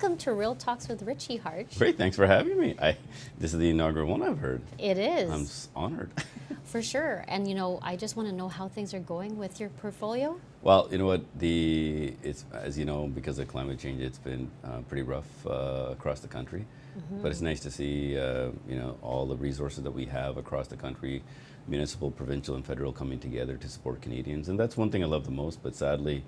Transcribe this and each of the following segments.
Welcome to Real Talks with Rechie, Harj. Great, thanks for having me. This is the inaugural one I've heard. It is. I'm honored. For sure. And I just want to know how things are going with your portfolio. Well, you know what, it's, as you know, because of climate change, it's been pretty rough across the country. But it's nice to see, all the resources that we have across the country, municipal, provincial, and federal, coming together to support Canadians. And that's one thing I love the most, but sadly,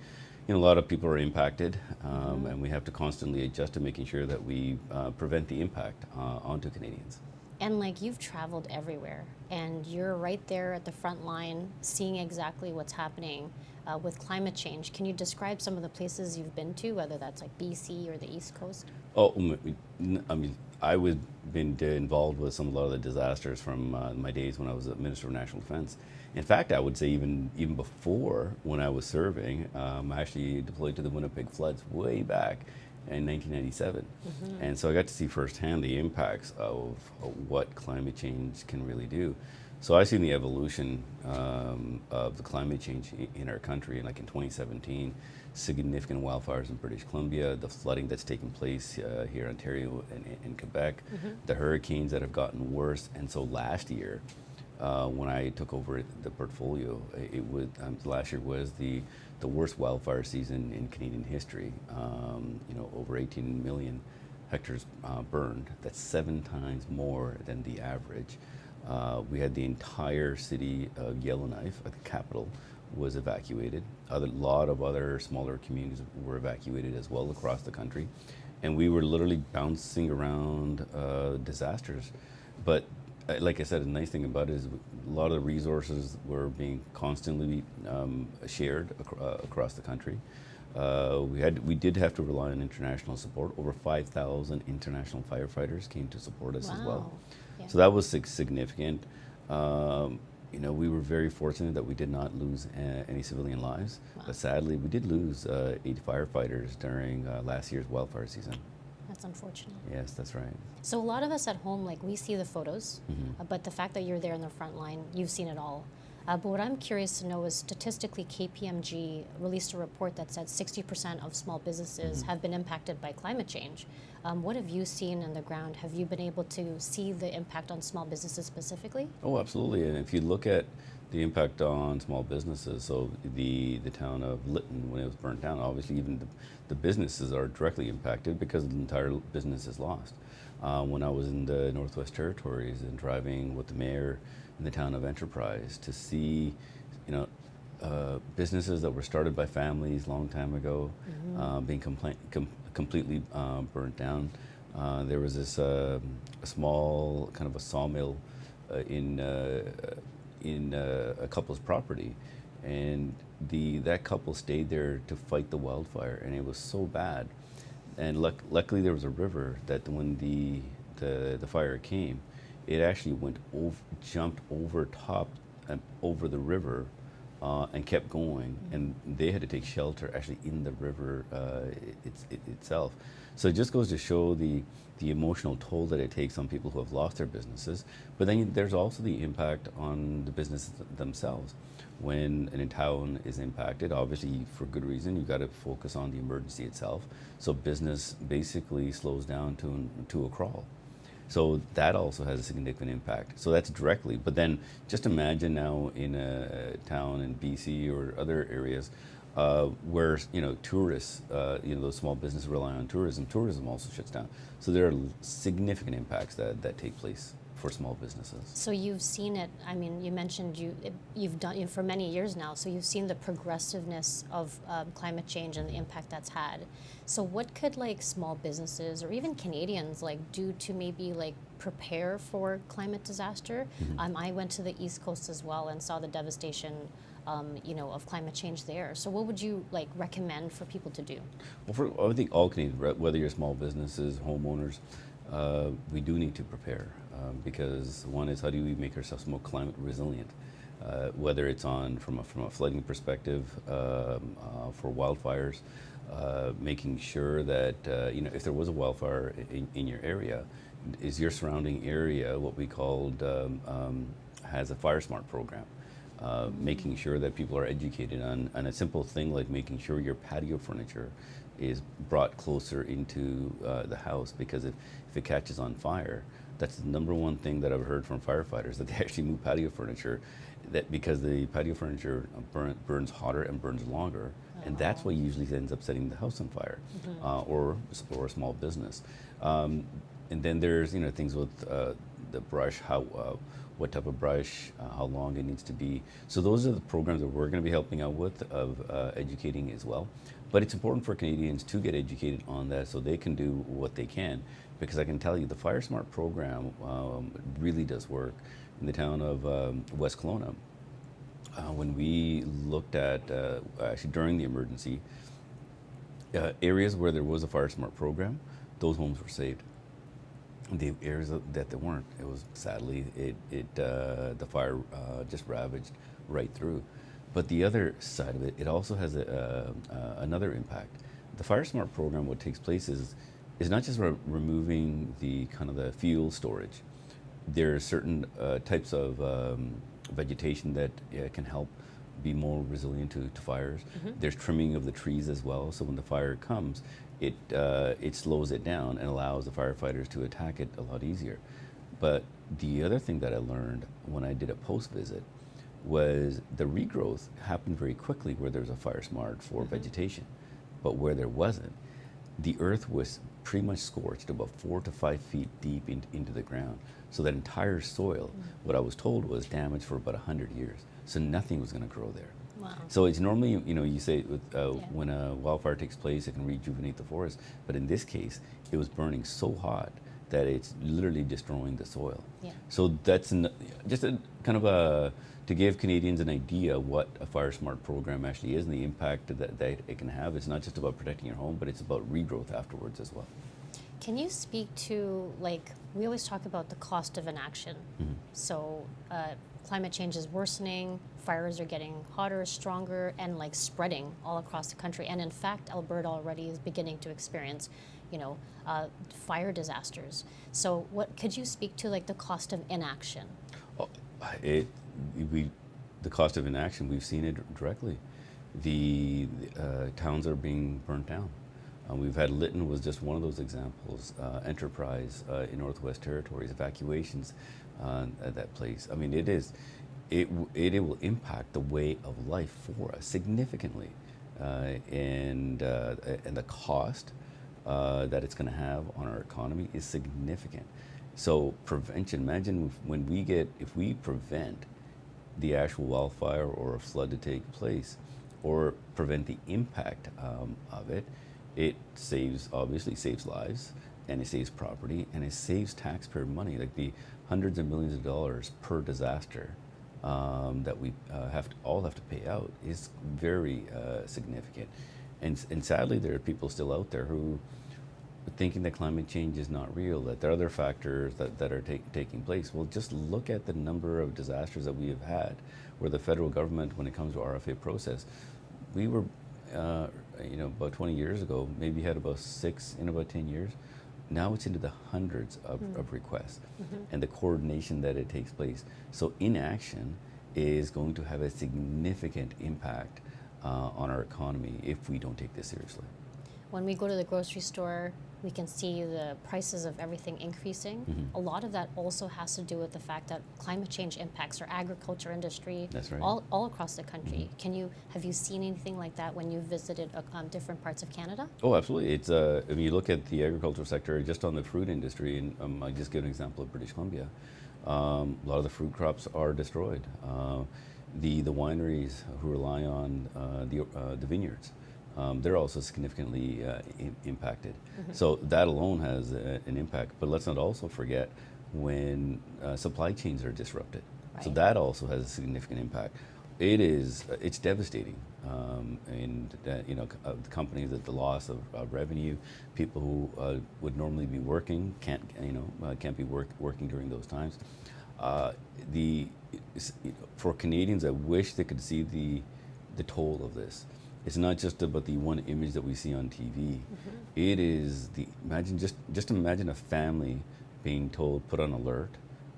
a lot of people are impacted, and we have to constantly adjust to making sure that we prevent the impact onto Canadians. And you've traveled everywhere, and you're right there at the front line, seeing exactly what's happening with climate change. Can you describe some of the places you've been to, whether that's BC or the East Coast? Oh, I mean, I've been involved with a lot of the disasters from my days when I was a Minister of National Defense. In fact, I would say even before, when I was serving, I actually deployed to the Winnipeg floods way back in 1997. And so I got to see firsthand the impacts of what climate change can really do. So I've seen the evolution of the climate change in our country. And in 2017, significant wildfires in British Columbia, the flooding that's taken place here in Ontario and in Quebec, the hurricanes that have gotten worse. And so last year, when I took over the portfolio, last year was the worst wildfire season in Canadian history. Over 18 million hectares burned. That's 7 times more than the average. We had the entire city of Yellowknife, the capital, was evacuated. A lot of other smaller communities were evacuated as well across the country. And we were literally bouncing around disasters. But like I said, the nice thing about it is a lot of the resources were being constantly shared across the country. We did have to rely on international support. Over 5,000 international firefighters came to support us as well. Yeah. So that was significant. We were very fortunate that we did not lose any civilian lives. Wow. But sadly, we did lose 8 firefighters during last year's wildfire season. That's unfortunate. Yes, that's right. So a lot of us at home, we see the photos, but the fact that you're there in the front line, you've seen it all. But what I'm curious to know is, statistically, KPMG released a report that said 60% of small businesses have been impacted by climate change. What have you seen on the ground? Have you been able to see the impact on small businesses specifically? Oh, absolutely. And if you look at the impact on small businesses, so the town of Lytton, when it was burnt down, obviously even the businesses are directly impacted because the entire business is lost. When I was in the Northwest Territories and driving with the mayor in the town of Enterprise to see, businesses that were started by families long time ago being completely burnt down. There was this small kind of a sawmill in a couple's property, and that couple stayed there to fight the wildfire, and it was so bad. And luckily there was a river that when the fire came, it actually jumped over top and over the river and kept going, and they had to take shelter actually in the river itself. So it just goes to show the emotional toll that it takes on people who have lost their businesses. But then there's also the impact on the businesses themselves. When a town is impacted, obviously for good reason, you've got to focus on the emergency itself. So business basically slows down to a crawl. So that also has a significant impact. So that's directly. But then just imagine now in a town in BC or other areas where tourists, those small businesses rely on tourism. Tourism also shuts down. So there are significant impacts that take place for small businesses. So you've seen it. I mean, you mentioned you've done it for many years now. So you've seen the progressiveness of climate change and the impact that's had. So what could small businesses or even Canadians do to maybe prepare for climate disaster? I went to the East Coast as well and saw the devastation of climate change there. So what would you recommend for people to do? Well, I think all Canadians, whether you're small businesses, homeowners, we do need to prepare because one is, how do we make ourselves more climate resilient? Whether it's from a flooding perspective, for wildfires, making sure that if there was a wildfire in your area, is your surrounding area what we called has a fire smart program. Making sure that people are educated on a simple thing like making sure your patio furniture is brought closer into the house, because if it catches on fire, that's the number one thing that I've heard from firefighters, that they actually move patio furniture, that because the patio furniture burns hotter and burns longer, and that's what usually ends up setting the house on fire, or a small business. And then there's things with the brush, what type of brush, how long it needs to be. So those are the programs that we're going to be helping out with, of educating as well. But it's important for Canadians to get educated on that so they can do what they can, because I can tell you the Fire Smart program really does work in the town of West Kelowna. When we looked at, actually during the emergency, areas where there was a Fire Smart program, those homes were saved. The areas that there weren't, it was sadly, the fire just ravaged right through. But the other side of it, it also has another impact. The Fire Smart program, what takes place is not just removing the kind of the fuel storage. There are certain types of vegetation that can help be more resilient to fires. There's trimming of the trees as well, so when the fire comes, it slows it down and allows the firefighters to attack it a lot easier. But the other thing that I learned when I did a post visit was the regrowth happened very quickly where there was a Fire Smart for vegetation. But where there wasn't, the earth was pretty much scorched about 4 to 5 feet deep into the ground. So that entire soil, what I was told, was damaged for about 100 years. So nothing was going to grow there. Wow. So it's normally, you say with, when a wildfire takes place, it can rejuvenate the forest. But in this case, it was burning so hot that it's literally destroying the soil. Yeah. So that's just a kind of to give Canadians an idea what a Fire Smart program actually is and the impact that it can have. It's not just about protecting your home, but it's about regrowth afterwards as well. Can you speak to, like, we always talk about the cost of inaction. So climate change is worsening, fires are getting hotter, stronger, and like spreading all across the country. And in fact, Alberta already is beginning to experience, fire disasters. So what could you speak to, like, the cost of inaction? Oh, the cost of inaction, we've seen it directly. The towns are being burnt down. We've had Lytton was just one of those examples. Enterprise in Northwest Territories, evacuations at that place. I mean, it will impact the way of life for us significantly, and the cost that it's going to have on our economy is significant. So prevention. Imagine if we prevent the actual wildfire or a flood to take place, or prevent the impact of it. It obviously saves lives, and it saves property, and it saves taxpayer money, like the hundreds of millions of dollars per disaster that we all have to pay out is very significant. And sadly, there are people still out there who are thinking that climate change is not real, that there are other factors that are taking place. Well, just look at the number of disasters that we have had, where the federal government, when it comes to RFA process, we were about 20 years ago, maybe had about 6 in about 10 years. Now it's into the hundreds of requests, and the coordination that it takes place. So inaction is going to have a significant impact on our economy if we don't take this seriously. When we go to the grocery store, we can see the prices of everything increasing. A lot of that also has to do with the fact that climate change impacts our agriculture industry. That's right. All across the country. Have you seen anything like that when you visited different parts of Canada? Oh, absolutely. It's if you look at the agricultural sector, just on the fruit industry, and I just give an example of British Columbia. A lot of the fruit crops are destroyed. The wineries who rely on the vineyards, they're also significantly impacted. So that alone has an impact. But let's not also forget when supply chains are disrupted. Right. So that also has a significant impact. It's devastating. And the companies, that the loss of revenue, people who would normally be working can't be working during those times. For Canadians, I wish they could see the toll of this. It's not just about the one image that we see on TV. It is just imagine a family being told, put on alert,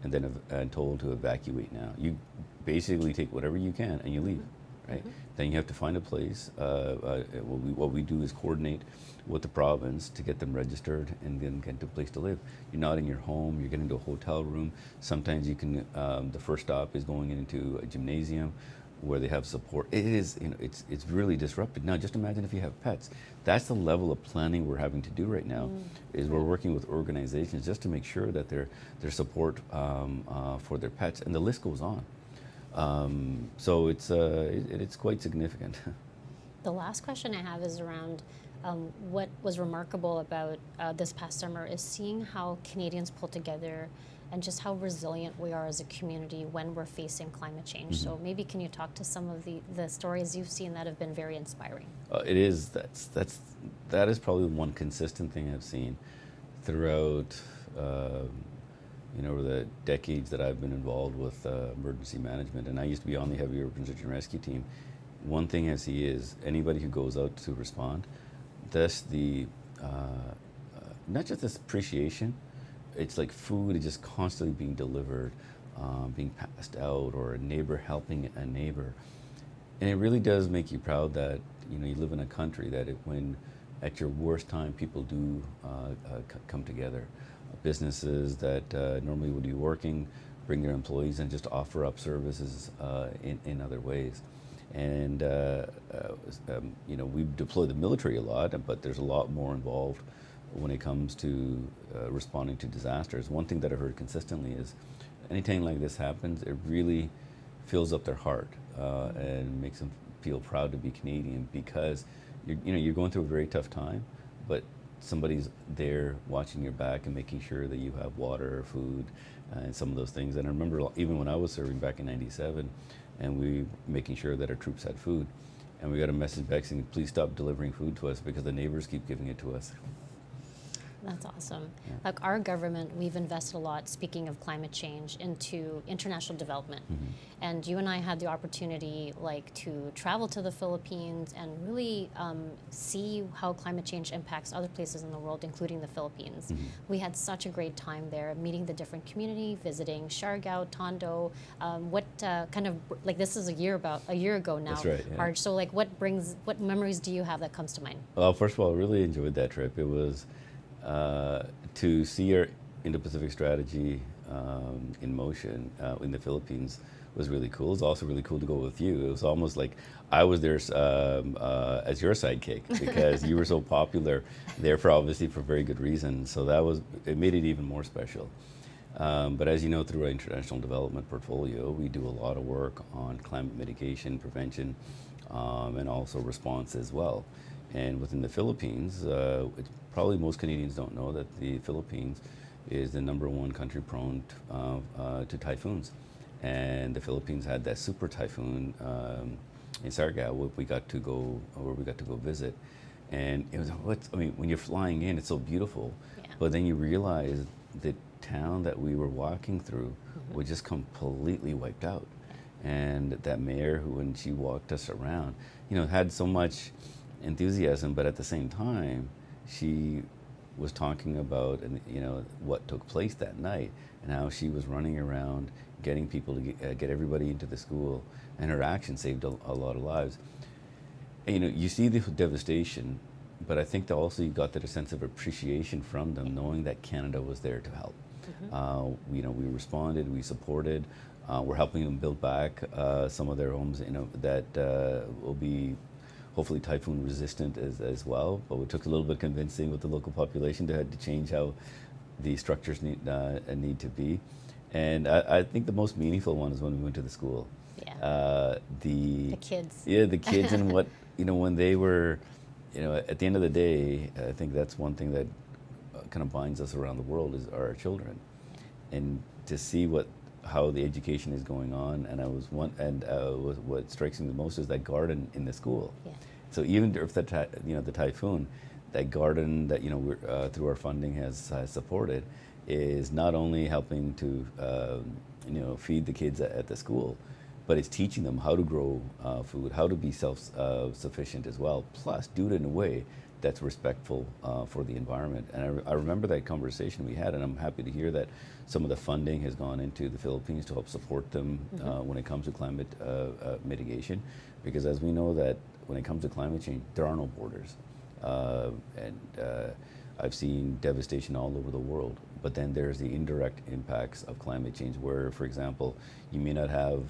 and then told to evacuate now. You basically take whatever you can and you leave. right? Then you have to find a place. What we do is coordinate with the province to get them registered and then get to a place to live. You're not in your home, you're getting to a hotel room. Sometimes you can, the first stop is going into a gymnasium where they have support. It is, it's really disrupted. Now just imagine if you have pets. That's the level of planning we're having to do right now, is we're working with organizations just to make sure that their support for their pets, and the list goes on. So it's quite significant. The last question I have is around what was remarkable about this past summer is seeing how Canadians pull together and just how resilient we are as a community when we're facing climate change. So maybe can you talk to some of the stories you've seen that have been very inspiring? It is. That is probably one consistent thing I've seen throughout over the decades that I've been involved with emergency management, and I used to be on the heavy urban search and rescue team. One thing I see is anybody who goes out to respond, that's not just this appreciation, it's like food is just constantly being delivered, being passed out, or a neighbor helping a neighbor. And it really does make you proud that you live in a country that when at your worst time people do come together. Businesses that normally would be working bring their employees and just offer up services in other ways. And we deploy the military a lot, but there's a lot more involved when it comes to responding to disasters. One thing that I heard consistently is anything like this happens, it really fills up their heart and makes them feel proud to be Canadian, because you're going through a very tough time, but somebody's there watching your back and making sure that you have water, food, and some of those things. And I remember even when I was serving back in '97, and we making sure that our troops had food, and we got a message back saying, please stop delivering food to us because the neighbors keep giving it to us. That's awesome. Yeah. Like our government, we've invested a lot, speaking of climate change, into international development. And you and I had the opportunity to travel to the Philippines and really see how climate change impacts other places in the world, including the Philippines. We had such a great time there, meeting the different community, visiting Siargao, Tondo. This is a year ago now. That's right, yeah. Harj, so what memories do you have that comes to mind? Well, first of all, I really enjoyed that trip. It was to see our Indo-Pacific strategy in motion in the Philippines was really cool. It was also really cool to go with you. It was almost like I was there as your sidekick, because you were so popular there for very good reason. So it made it even more special. But as you know, through our international development portfolio, we do a lot of work on climate mitigation, prevention, and also response as well. And within the Philippines, probably most Canadians don't know that the Philippines is the #1 country prone to typhoons. And the Philippines had that super typhoon in Siargao, where we got to go visit. And it was, when you're flying in, it's so beautiful. Yeah. But then you realize the town that we were walking through was just completely wiped out. And that mayor, when she walked us around, had so much enthusiasm, but at the same time, she was talking about what took place that night, and how she was running around getting people to get everybody into the school, and her action saved a lot of lives. And, you see the devastation, but I think that also you got that a sense of appreciation from them, knowing that Canada was there to help. We responded, we supported, we're helping them build back some of their homes, that will be hopefully typhoon resistant as well. But it took a little bit of convincing with the local population to change how the structures need to be. And I think the most meaningful one is when we went to the school. Yeah. The kids. Yeah, the kids and what, when they were, at the end of the day, I think that's one thing that kind of binds us around the world is our children. And to see how the education is going on, and what strikes me the most is that garden in the school. Yeah. So even if the typhoon, that garden that we're through our funding has supported, is not only helping to feed the kids at the school, but it's teaching them how to grow food, how to be self-sufficient as well. Plus, do it in a way that's respectful for the environment. And I remember that conversation we had, and I'm happy to hear that some of the funding has gone into the Philippines to help support them when it comes to climate mitigation, because as we know that when it comes to climate change, there are no borders. I've seen devastation all over the world, but then there's the indirect impacts of climate change where, for example, you may not have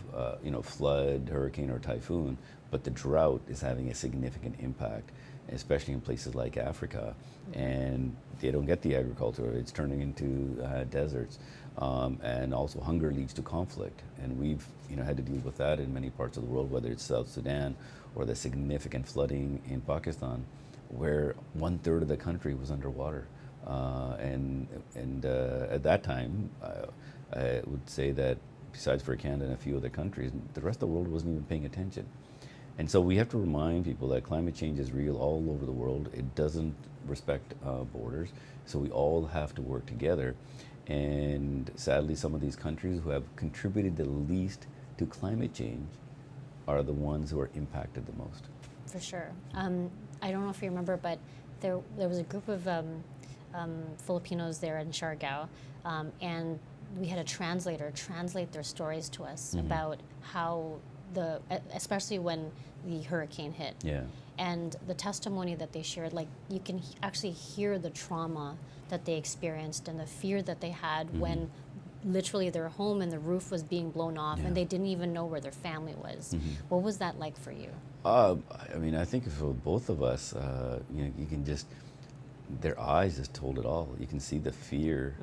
flood, hurricane, or typhoon, but the drought is having a significant impact, especially in places like Africa, and they don't get the agriculture. It's turning into deserts, and also hunger leads to conflict, and we've had to deal with that in many parts of the world, whether it's South Sudan or the significant flooding in Pakistan, where 1/3 of the country was underwater, and at that time, I would say that besides for Canada and a few other countries, the rest of the world wasn't even paying attention. And so we have to remind people that climate change is real all over the world. It doesn't respect borders, so we all have to work together. And sadly, some of these countries who have contributed the least to climate change are the ones who are impacted the most. For sure. I don't know if you remember, but there was a group of Filipinos there in Siargao, and we had a translator translate their stories to us about how especially when the hurricane hit. Yeah. And the testimony that they shared, like you can actually hear the trauma that they experienced and the fear that they had when literally their home and the roof was being blown off and they didn't even know where their family was. What was that like for you? I mean, I think for both of us, you can just, their eyes just told it all. You can see the fear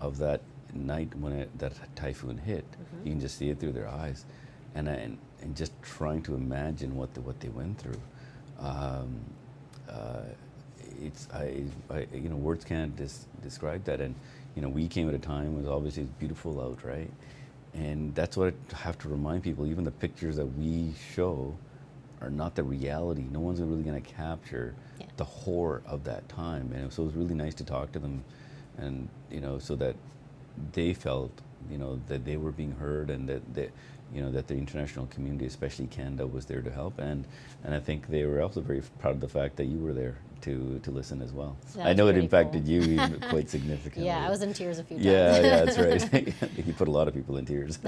of that night when that typhoon hit. You can just see it through their eyes, and just trying to imagine what they went through. Words can't describe that. And we came at a time when it was obviously beautiful out, right? And that's what I have to remind people. Even the pictures that we show are not the reality. No one's really going to capture the horror of that time. And so it was really nice to talk to them, and so that they felt that they were being heard, and that that the international community, especially Canada, was there to help. And I think they were also very proud of the fact that you were there to listen as well. I know it impacted you even quite significantly. Yeah, I was in tears a few times. Yeah, that's right. You put a lot of people in tears.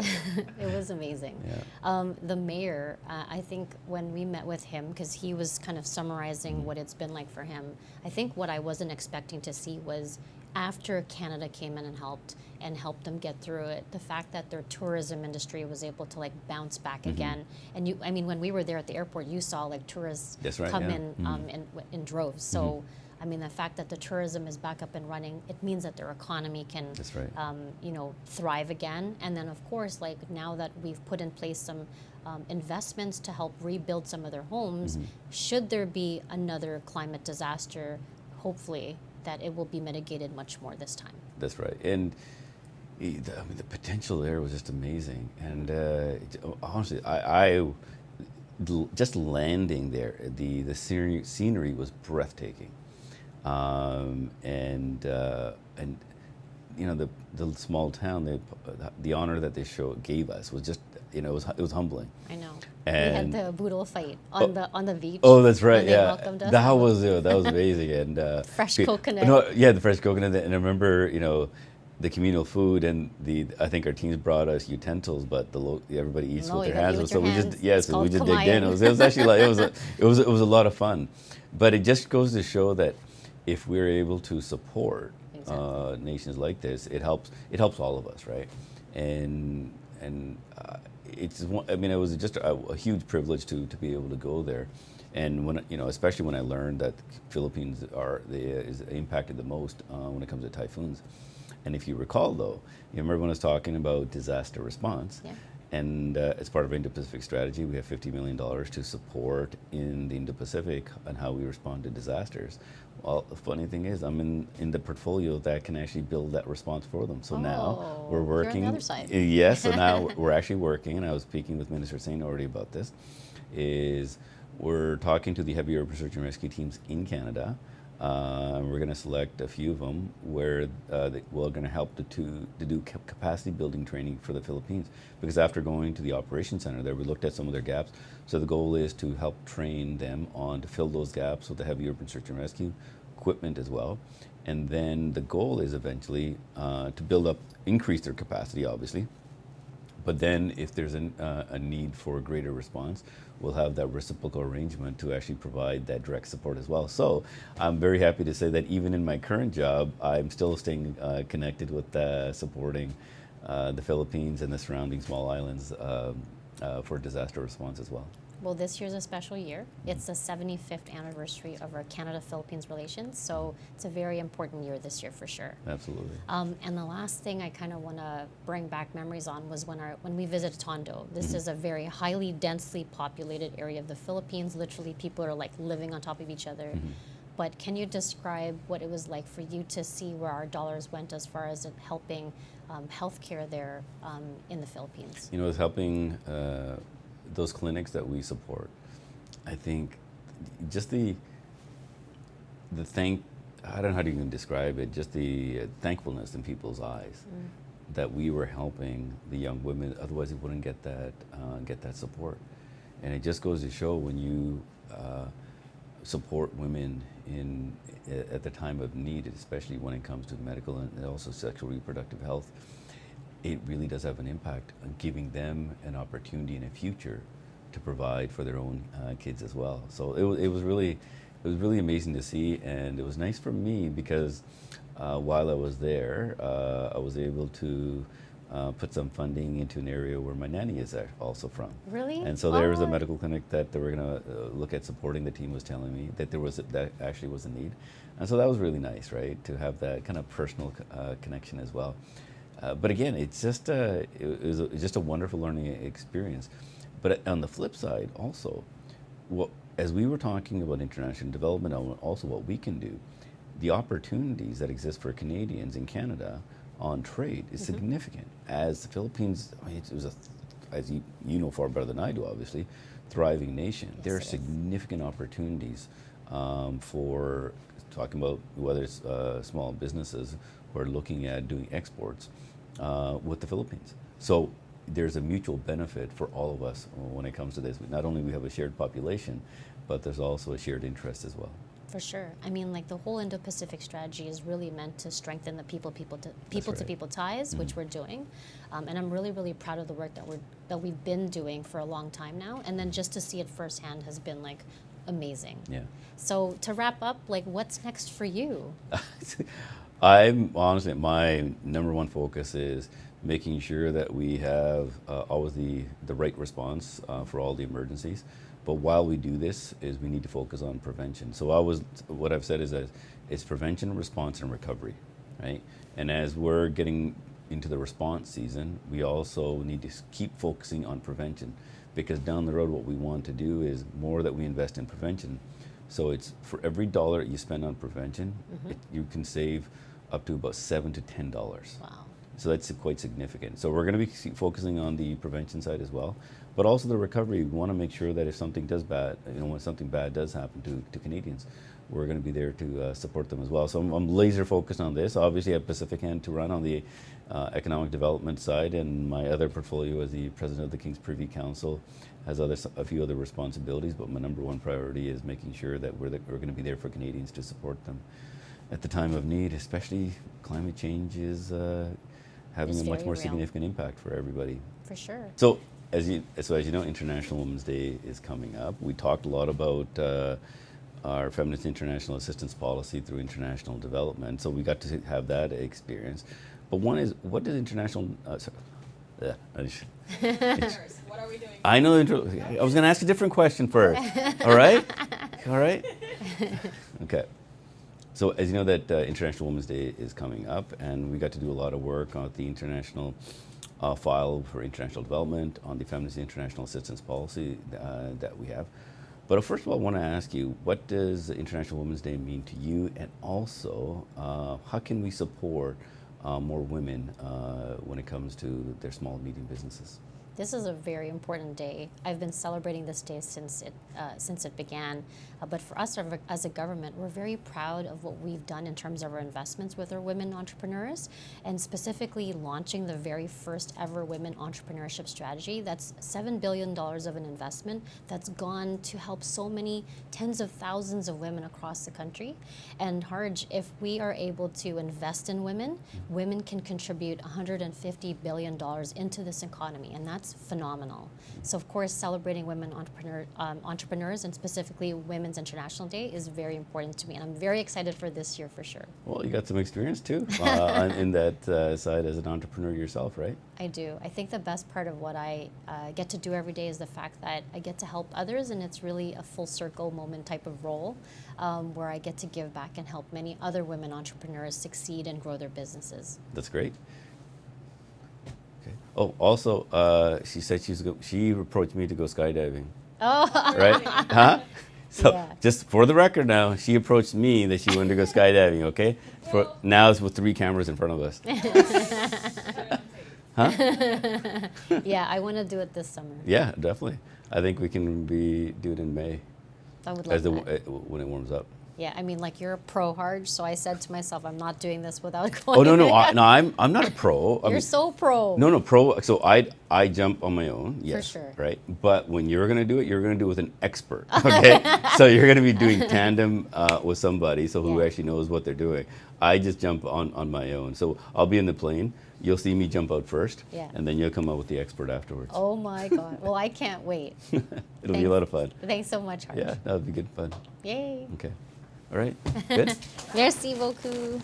It was amazing. Yeah. The mayor, I think when we met with him, because he was kind of summarizing what it's been like for him, I think what I wasn't expecting to see was after Canada came in and helped them get through it, the fact that their tourism industry was able to bounce back again. And when we were there at the airport, you saw tourists come in droves. So I mean, the fact that the tourism is back up and running, it means that their economy can thrive again. And then of course, now that we've put in place some investments to help rebuild some of their homes, should there be another climate disaster, hopefully that it will be mitigated much more this time. That's right. And the potential there was just amazing. And honestly, I just landing there, the scenery was breathtaking. And the small town, the honor that they gave us was just, it was humbling. I know. And we had the boodle fight on the beach. Oh, that's right. They welcomed us. That was amazing. And fresh coconut. The fresh coconut. And I remember, the communal food, and I think our teams brought us utensils, but everybody eats with their hands. So we just digged in. It was actually it was a lot of fun. But it just goes to show that if we're able to support nations like this, it helps all of us, right? And it was just a huge privilege to be able to go there. And when especially when I learned that Philippines is impacted the most when it comes to typhoons. And if you recall, though, you remember when I was talking about disaster response, and as part of our Indo-Pacific strategy, we have $50 million to support in the Indo-Pacific on how we respond to disasters. Well, the funny thing is, I'm in the portfolio that can actually build that response for them. So now we're working. You're on the other side. Yes, so now we're actually working, and I was speaking with Minister Sain already about this, is we're talking to the heavy urban search and rescue teams in Canada We're going to select a few of them where we're going to help to do capacity building training for the Philippines. Because after going to the operations center there, we looked at some of their gaps. So the goal is to help train them on to fill those gaps with the heavy urban search and rescue equipment as well. And then the goal is eventually to build up, increase their capacity, obviously. But then if there's a need for greater response, we'll have that reciprocal arrangement to actually provide that direct support as well. So I'm very happy to say that even in my current job, I'm still staying connected with supporting the Philippines and the surrounding small islands for disaster response as well. Well, this year's a special year. It's the 75th anniversary of our Canada-Philippines relations, so it's a very important year this year for sure. Absolutely. And the last thing I kind of want to bring back memories on was when we visited Tondo. This is a very highly densely populated area of the Philippines. Literally, people are like living on top of each other. But can you describe what it was like for you to see where our dollars went as far as helping healthcare there in the Philippines? You know, it's helping those clinics that we support. I think just the I don't know how to even describe it, just the thankfulness in people's eyes that we were helping the young women, otherwise they wouldn't get that support. And it just goes to show when you support women at the time of need, especially when it comes to medical and also sexual reproductive health, it really does have an impact on giving them an opportunity in a future to provide for their own kids as well. So it was really amazing to see, and it was nice for me because while I was there, I was able to put some funding into an area where my nanny is also from. Really? And so there was a medical clinic that they were going to look at supporting. The team was telling me that that actually was a need, and so that was really nice, right, to have that kind of personal connection as well. But again, it was just a wonderful learning experience. But on the flip side, also, as we were talking about international development, and also what we can do, the opportunities that exist for Canadians in Canada on trade is significant. As the Philippines, I mean, it was as you know far better than I do, obviously, thriving nation. Yes, there are significant opportunities for talking about whether it's small businesses who are looking at doing exports with the Philippines. So there's a mutual benefit for all of us when it comes to this. Not only we have a shared population, but there's also a shared interest as well. For sure. I mean, like the whole Indo-Pacific strategy is really meant to strengthen the people to people ties, which we're doing. And I'm really, really proud of the work that we've been doing for a long time now. And then just to see it firsthand has been like amazing. Yeah. So to wrap up, like what's next for you? I'm honestly, my number one focus is making sure that we have always the right response for all the emergencies. But while we do this, is we need to focus on prevention. So what I've said is that it's prevention, response, and recovery, right? And as we're getting into the response season, we also need to keep focusing on prevention, because down the road, what we want to do is more that we invest in prevention. So it's for every dollar you spend on prevention, you can save up to about $7 to $10. Wow. So that's quite significant. So we're going to be focusing on the prevention side as well, but also the recovery. We want to make sure that if something when something bad does happen to Canadians, we're going to be there to support them as well. So I'm laser focused on this. Obviously, I have Pacific Hand to run on the economic development side, and my other portfolio as the president of the King's Privy Council has a few other responsibilities. But my number one priority is making sure that we're going to be there for Canadians to support them at the time of need, especially climate change is having a much more significant impact for everybody. For sure. So as you know, International Women's Day is coming up. We talked a lot about our Feminist International Assistance Policy through international development. So we got to have that experience. But one is, what does international... what are we doing? I know. I was going to ask a different question first. All right? All right? Okay. So as you know, that International Women's Day is coming up, and we got to do a lot of work on the international file for international development, on the Feminist International Assistance Policy that we have. But first of all, I want to ask you, what does International Women's Day mean to you? And also, how can we support more women when it comes to their small and medium businesses? This is a very important day. I've been celebrating this day since it began. But for us as a government, we're very proud of what we've done in terms of our investments with our women entrepreneurs, and specifically launching the very first ever women entrepreneurship strategy. That's $7 billion of an investment that's gone to help so many tens of thousands of women across the country. And Harj, if we are able to invest in women, women can contribute $150 billion into this economy, and that's phenomenal. So of course, celebrating women entrepreneurs and specifically Women's International Day is very important to me, and I'm very excited for this year for sure. Well, you got some experience too in that side as an entrepreneur yourself, right? I do. I think the best part of what I get to do every day is the fact that I get to help others, and it's really a full circle moment type of role where I get to give back and help many other women entrepreneurs succeed and grow their businesses. That's great. Okay. Oh, also, she said she approached me to go skydiving. Oh, Right? Huh? So Yeah. just for the record now, she approached me that she wanted to go skydiving, okay? Now it's with 3 cameras in front of us. Huh? yeah, I want to do it this summer. Yeah, definitely. I think we can do it in May I would love that. when it warms up. Yeah, I mean, like you're a pro, Harj, so I said to myself, I'm not doing this without going. Oh no, I'm not a pro. I You're mean, so pro. No, pro. So I jump on my own. Yes, sure. Right. But when you're gonna do it, you're gonna do it with an expert. Okay. So you're gonna be doing tandem with somebody, so who Yeah. actually knows what they're doing. I just jump on my own. So I'll be in the plane. You'll see me jump out first, Yeah. and then you'll come out with the expert afterwards. Oh my God. Well, I can't wait. It'll be a lot of fun. Thanks so much, Harj. Yeah, that would be good fun. Yay. Okay. All right. Good. Merci beaucoup.